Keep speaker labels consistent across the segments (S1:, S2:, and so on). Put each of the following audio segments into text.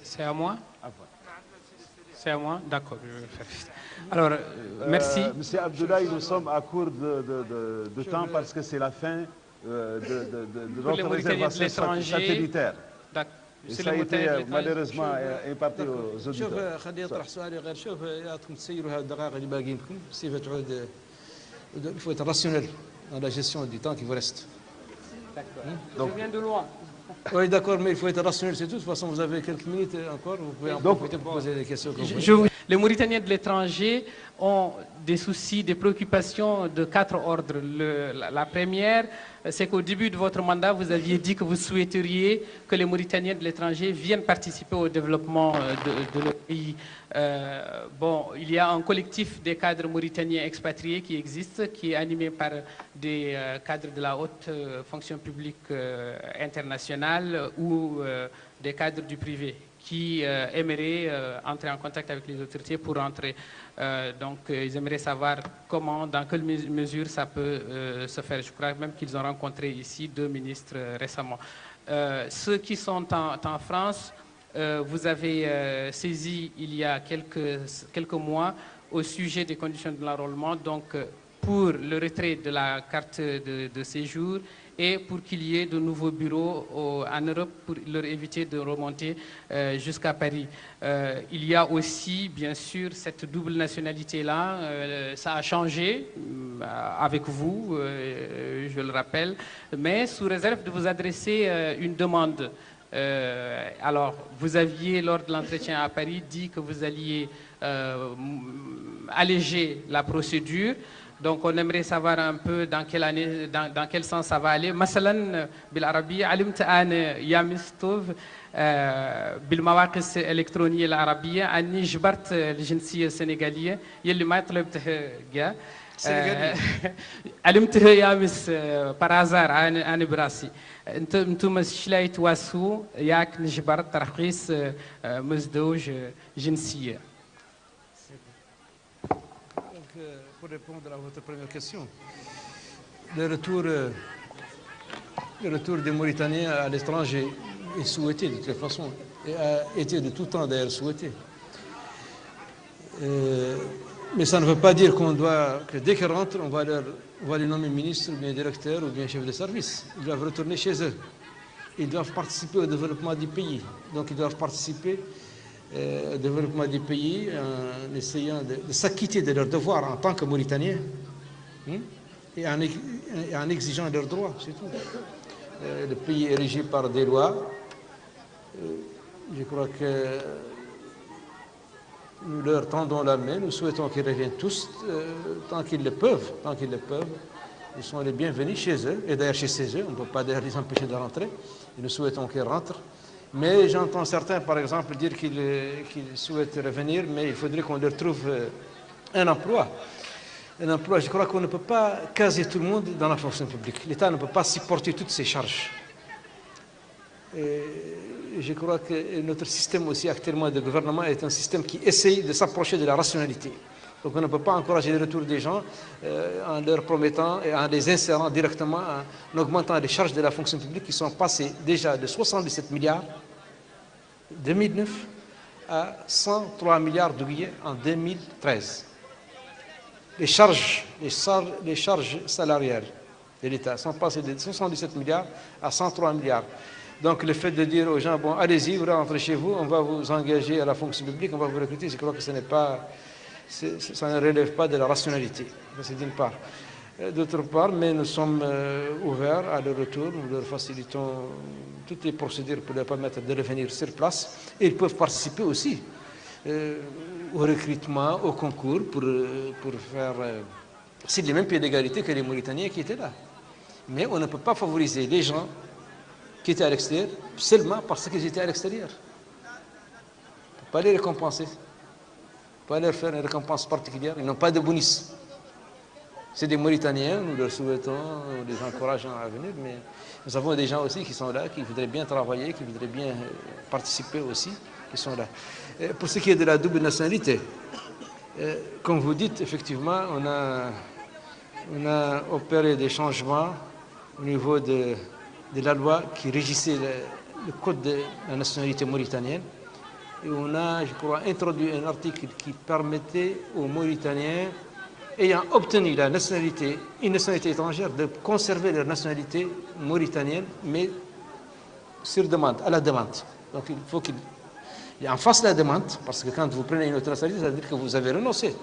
S1: C'est à moi?
S2: Ah, voilà.
S1: C'est à moi? D'accord, je vais faire. Alors, merci.
S2: Monsieur Abdoulaye, nous sommes à court de temps parce que c'est la fin de
S1: Pour les
S2: notre
S1: Mauritaniens de
S2: réservation
S1: l'étranger.
S2: satellitaire. Et
S1: C'est
S2: ça a
S1: les Mauritaniens de
S2: été
S1: l'étranger.
S2: malheureusement imparti aux
S3: شوف
S2: auditeurs.
S3: خليني اطرح سؤالي غير شوف يعطيكم تسيروا هاد الدقائق اللي باقيين لكم كيف تعود il faut être rationnel dans la gestion du temps qui vous reste.
S1: Je viens de loin.
S3: Oui, d'accord, mais il faut être rationnel, c'est tout. De toute façon, vous avez quelques minutes encore, vous pouvez en profiter pour poser des questions.
S1: Les Mauritaniens de l'étranger ont des soucis, des préoccupations de 4 ordres. La première, c'est qu'au début de votre mandat, vous aviez dit que vous souhaiteriez que les Mauritaniens de l'étranger viennent participer au développement de notre pays. Il y a un collectif des cadres mauritaniens expatriés qui existe, qui est animé par des cadres de la haute fonction publique internationale ou des cadres du privé qui aimeraient entrer en contact avec les autorités pour entrer. Donc, ils aimeraient savoir comment, dans quelle mesure ça peut se faire. Je crois même qu'ils ont rencontré ici 2 ministres récemment. Ceux qui sont en France, vous avez saisi il y a quelques mois au sujet des conditions de l'enrôlement, donc pour le retrait de la carte de séjour et pour qu'il y ait de nouveaux bureaux en Europe pour leur éviter de remonter jusqu'à Paris. Il y a aussi, bien sûr, cette double nationalité-là. Ça a changé avec vous, je le rappelle, mais sous réserve de vous adresser une demande. Alors, vous aviez, lors de l'entretien à Paris, dit que vous alliez alléger la procédure. Donc, on aimerait savoir un peu dans quel sens ça va aller. مثلا بالعربية علمت أنا يا مستوف بالمواقع الإلكترونية العربية أني جبرت الجنسية السنغالية يلي ما طلبتها جا علمتها يا مس بارازار أنا براسي أنتم شلاي تواسو ياك نجبر ترخيص مزدوج جنسية.
S3: Pour répondre à votre première question, le retour des Mauritaniens à l'étranger est souhaité de toute façon, et a été de tout temps d'ailleurs souhaité. Mais ça ne veut pas dire que dès qu'ils rentrent, on va les nommer ministres, ou bien directeurs, ou bien chefs de service. Ils doivent retourner chez eux. Ils doivent participer au développement du pays. Donc ils doivent participer au développement du pays en essayant de s'acquitter de leurs devoirs en tant que Mauritaniens et en exigeant leurs droits, c'est tout. Le pays est régi par des lois. Je crois que nous leur tendons la main, nous souhaitons qu'ils reviennent tous tant qu'ils le peuvent. Ils sont les bienvenus chez eux, et d'ailleurs chez eux, on ne peut pas d'ailleurs les empêcher de rentrer, et nous souhaitons qu'ils rentrent. Mais j'entends certains, par exemple, dire qu'ils souhaitent revenir, mais il faudrait qu'on leur trouve un emploi. Un emploi, je crois qu'on ne peut pas caser tout le monde dans la fonction publique. L'État ne peut pas supporter toutes ces charges. Et je crois que notre système aussi actuellement de gouvernement est un système qui essaye de s'approcher de la rationalité. Donc on ne peut pas encourager le retour des gens en leur promettant et en les insérant directement, en augmentant les charges de la fonction publique qui sont passées déjà de 77 milliards en 2009 à 103 milliards de billets en 2013. Les charges salariales de l'État sont passées de 77 milliards à 103 milliards. Donc le fait de dire aux gens, bon, allez-y, vous rentrez chez vous, on va vous engager à la fonction publique, on va vous recruter, je crois que ça ne relève pas de la rationalité, c'est d'une part. D'autre part, mais nous sommes ouverts à leur retour, nous leur facilitons toutes les procédures pour leur permettre de revenir sur place. Et ils peuvent participer aussi au recrutement, au concours, pour faire sur les mêmes pieds d'égalité que les Mauritaniens qui étaient là. Mais on ne peut pas favoriser les gens qui étaient à l'extérieur seulement parce qu'ils étaient à l'extérieur. On ne peut pas les récompenser. Pas leur faire une récompense particulière, ils n'ont pas de bonus. C'est des Mauritaniens, nous leur souhaitons, nous les encourageons à venir, mais nous avons des gens aussi qui sont là, qui voudraient bien travailler, qui voudraient bien participer aussi, qui sont là. Et pour ce qui est de la double nationalité, comme vous dites, effectivement, on a opéré des changements au niveau de la loi qui régissait le code de la nationalité mauritanienne. et on a, je crois, introduit un article qui permettait aux Mauritaniens ayant obtenu la nationalité, une nationalité étrangère, de conserver leur nationalité mauritanienne, mais sur demande, à la demande. Donc il faut qu'il en fasse la demande, parce que quand vous prenez une autre nationalité, ça veut dire que vous avez renoncé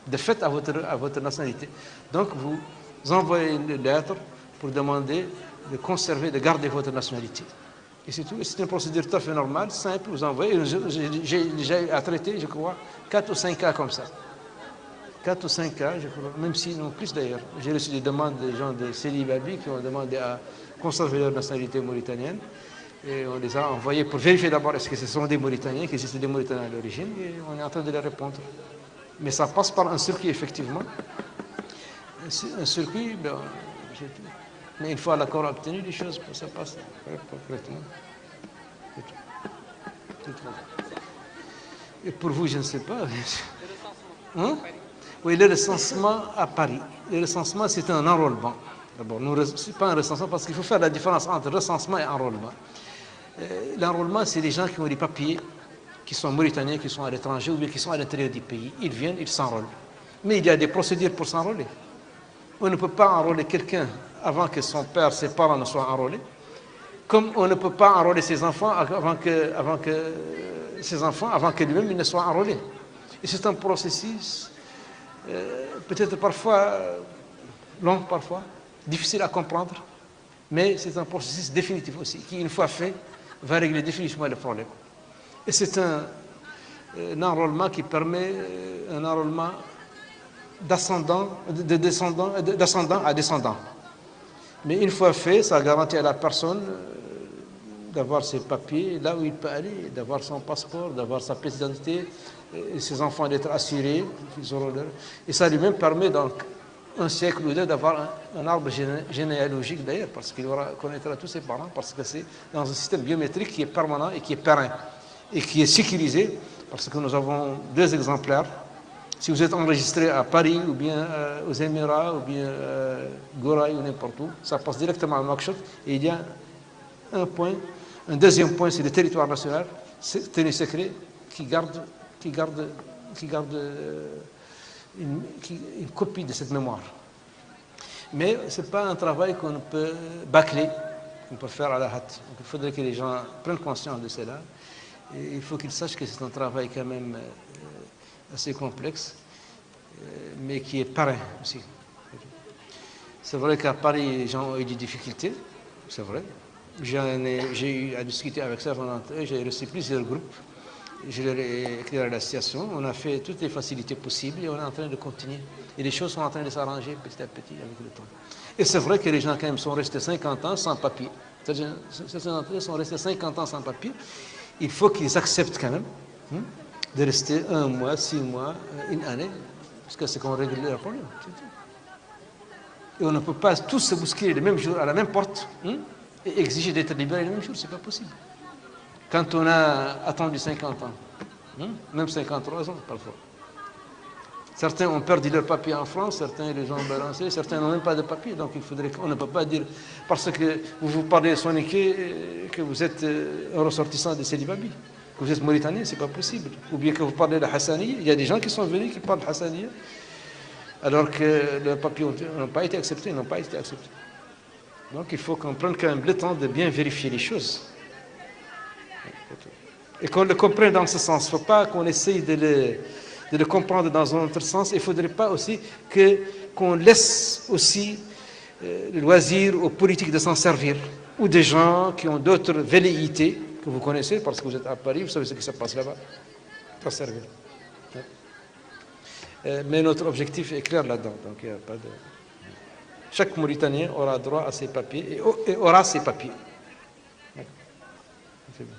S3: de fait à votre nationalité. Donc vous envoyez une lettre pour demander de conserver, de garder votre nationalité. Et c'est tout. C'est une procédure tout à fait normale, simple, vous envoyez. J'ai déjà eu à traiter, je crois, 4 ou 5 cas comme ça. 4 ou 5 cas, je crois, même si non plus d'ailleurs. J'ai reçu des demandes des gens de Célibabi qui ont demandé à conserver leur nationalité mauritanienne. Et on les a envoyés pour vérifier d'abord est-ce que ce sont des Mauritaniens, que c'était des Mauritaniens à l'origine, et on est en train de leur répondre. Mais ça passe par un circuit, effectivement. Un circuit, ben, mais une fois l'accord obtenu, les choses, ça passe correctement. C'est tout. Et pour vous, je ne sais pas. Hein? Oui, le recensement à Paris. Le recensement, c'est un enrôlement. D'abord, ce n'est pas un recensement parce qu'il faut faire la différence entre recensement et enrôlement. L'enrôlement, c'est les gens qui ont des papiers, qui sont mauritaniens, qui sont à l'étranger ou bien qui sont à l'intérieur du pays. Ils viennent, ils s'enrôlent. Mais il y a des procédures pour s'enrôler. On ne peut pas enrôler quelqu'un avant que son père, ses parents ne soient enrôlés, comme on ne peut pas enrôler ses enfants avant que lui-même il ne soit enrôlé. Et c'est un processus peut-être parfois long, parfois difficile à comprendre, mais c'est un processus définitif aussi, qui une fois fait, va régler définitivement le problème. Et c'est un enrôlement qui permet un enrôlement d'ascendant à descendant. Mais une fois fait, ça garantit à la personne d'avoir ses papiers là où il peut aller, d'avoir son passeport, d'avoir sa pièce d'identité, et ses enfants d'être assurés. Et ça lui-même permet donc un siècle ou deux d'avoir un arbre généalogique d'ailleurs, parce qu'il connaîtra tous ses parents, parce que c'est dans un système biométrique qui est permanent et qui est périn, et qui est sécurisé, parce que nous avons 2 exemplaires. Si vous êtes enregistré à Paris, ou bien aux Émirats, ou bien Goraï, ou n'importe où, ça passe directement à Nouakchott, et il y a un deuxième point, c'est le territoire national, tenu secret, qui garde une copie de cette mémoire. Mais ce n'est pas un travail qu'on peut bâcler, qu'on peut faire à la hâte. Donc, il faudrait que les gens prennent conscience de cela. Et il faut qu'ils sachent que c'est un travail quand même assez complexe, mais qui est périn aussi. C'est vrai qu'à Paris, les gens ont eu des difficultés, c'est vrai. J'ai eu à discuter avec certains d'entre eux, j'ai reçu plusieurs groupes. Je leur ai écrit à l'association, on a fait toutes les facilités possibles et on est en train de continuer. Et les choses sont en train de s'arranger petit à petit avec le temps. Et c'est vrai que les gens quand même sont restés 50 ans sans papier. Certains d'entre eux sont restés 50 ans sans papier. Il faut qu'ils acceptent quand même de rester 1 mois, 6 mois, 1 année, parce que c'est qu'on règle leur problème. Et on ne peut pas tous se bousculer le même jour à la même porte et exiger d'être libérés le même jour, c'est pas possible. Quand on a attendu 50 ans, même 53 ans parfois. Certains ont perdu leur papier en France, certains les ont balancés, certains n'ont même pas de papier. Donc il faudrait qu'on ne peut pas dire, parce que vous parlez soniqué, que vous êtes un ressortissant de Célibabi, que vous êtes mauritanien, c'est pas possible. Ou bien que vous parlez de Hassaniya, il y a des gens qui sont venus qui parlent de Hassaniya, alors que leurs papiers n'ont pas été acceptés, Donc il faut qu'on prenne quand même le temps de bien vérifier les choses. Et qu'on le comprenne dans ce sens. Il ne faut pas qu'on essaye de le comprendre dans un autre sens. Il ne faudrait pas aussi qu'on laisse aussi le loisir aux politiques de s'en servir. Ou des gens qui ont d'autres velléités que vous connaissez, parce que vous êtes à Paris, vous savez ce qui se passe là-bas. Pour servir. Mais notre objectif est clair là-dedans. Donc il n'y a pas de... Chaque Mauritanien aura droit à ses papiers et aura ses papiers. C'est bon.